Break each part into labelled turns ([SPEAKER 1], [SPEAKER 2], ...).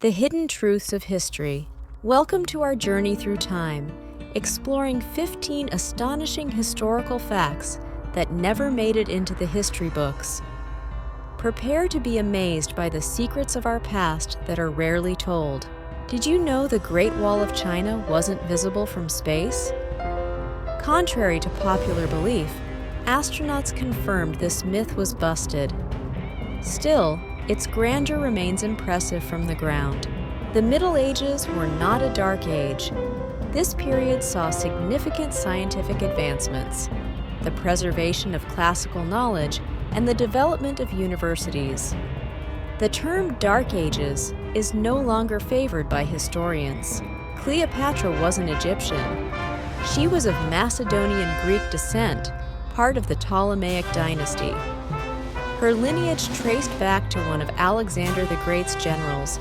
[SPEAKER 1] The Hidden Truths of History. Welcome to our journey through time, exploring 15 astonishing historical facts that never made it into the history books. Prepare to be amazed by the secrets of our past that are rarely told. Did you know the Great Wall of China wasn't visible from space? Contrary to popular belief, astronauts confirmed this myth was busted. Still, its grandeur remains impressive from the ground. The Middle Ages were not a dark age. This period saw significant scientific advancements, the preservation of classical knowledge, and the development of universities. The term Dark Ages is no longer favored by historians. Cleopatra wasn't Egyptian. She was of Macedonian Greek descent, part of the Ptolemaic dynasty. Her lineage traced back to one of Alexander the Great's generals,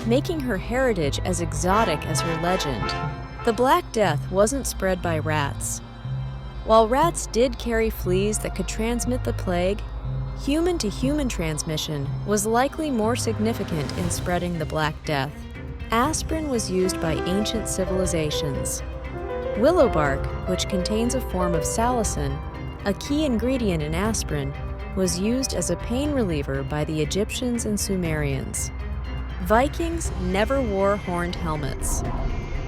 [SPEAKER 1] making her heritage as exotic as her legend. The Black Death wasn't spread by rats. While rats did carry fleas that could transmit the plague, human-to-human transmission was likely more significant in spreading the Black Death. Aspirin was used by ancient civilizations. Willow bark, which contains a form of salicin, a key ingredient in aspirin, was used as a pain reliever by the Egyptians and Sumerians. Vikings never wore horned helmets.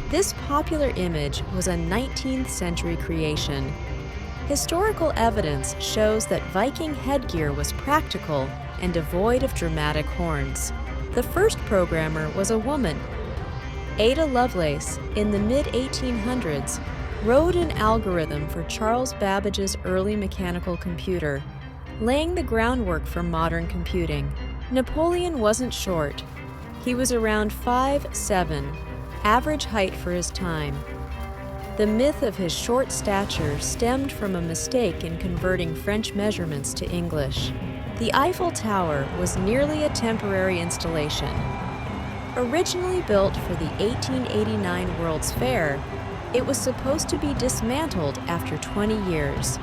[SPEAKER 1] This popular image was a 19th century creation. Historical evidence shows that Viking headgear was practical and devoid of dramatic horns. The first programmer was a woman. Ada Lovelace, in the mid-1800s, wrote an algorithm for Charles Babbage's early mechanical computer, laying the groundwork for modern computing. Napoleon wasn't short. He was around 5'7", average height for his time. The myth of his short stature stemmed from a mistake in converting French measurements to English. The Eiffel Tower was nearly a temporary installation. Originally built for the 1889 World's Fair, it was supposed to be dismantled after 20 years.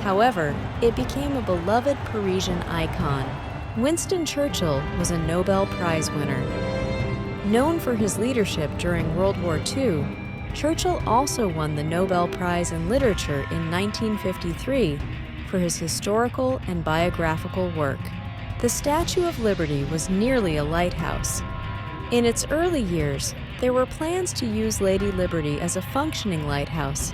[SPEAKER 1] However, it became a beloved Parisian icon. Winston Churchill was a Nobel Prize winner. Known for his leadership during World War II, Churchill also won the Nobel Prize in Literature in 1953 for his historical and biographical work. The Statue of Liberty was nearly a lighthouse. In its early years, there were plans to use Lady Liberty as a functioning lighthouse,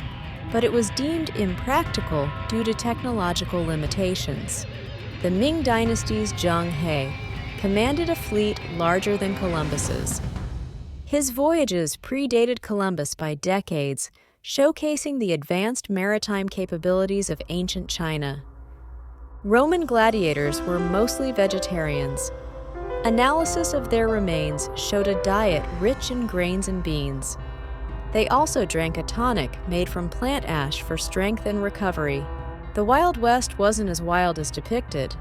[SPEAKER 1] but it was deemed impractical due to technological limitations. The Ming Dynasty's Zheng He commanded a fleet larger than Columbus's. His voyages predated Columbus by decades, showcasing the advanced maritime capabilities of ancient China. Roman gladiators were mostly vegetarians. Analysis of their remains showed a diet rich in grains and beans. They also drank a tonic made from plant ash for strength and recovery. The Wild West wasn't as wild as depicted.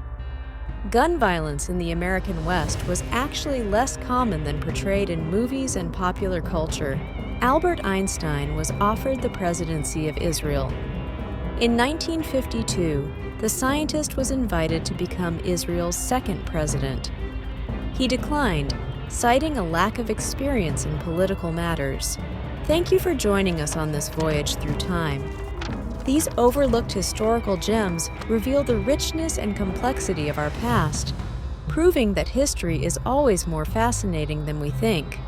[SPEAKER 1] Gun violence in the American West was actually less common than portrayed in movies and popular culture. Albert Einstein was offered the presidency of Israel. In 1952, the scientist was invited to become Israel's second president. He declined, citing a lack of experience in political matters. Thank you for joining us on this voyage through time. These overlooked historical gems reveal the richness and complexity of our past, proving that history is always more fascinating than we think.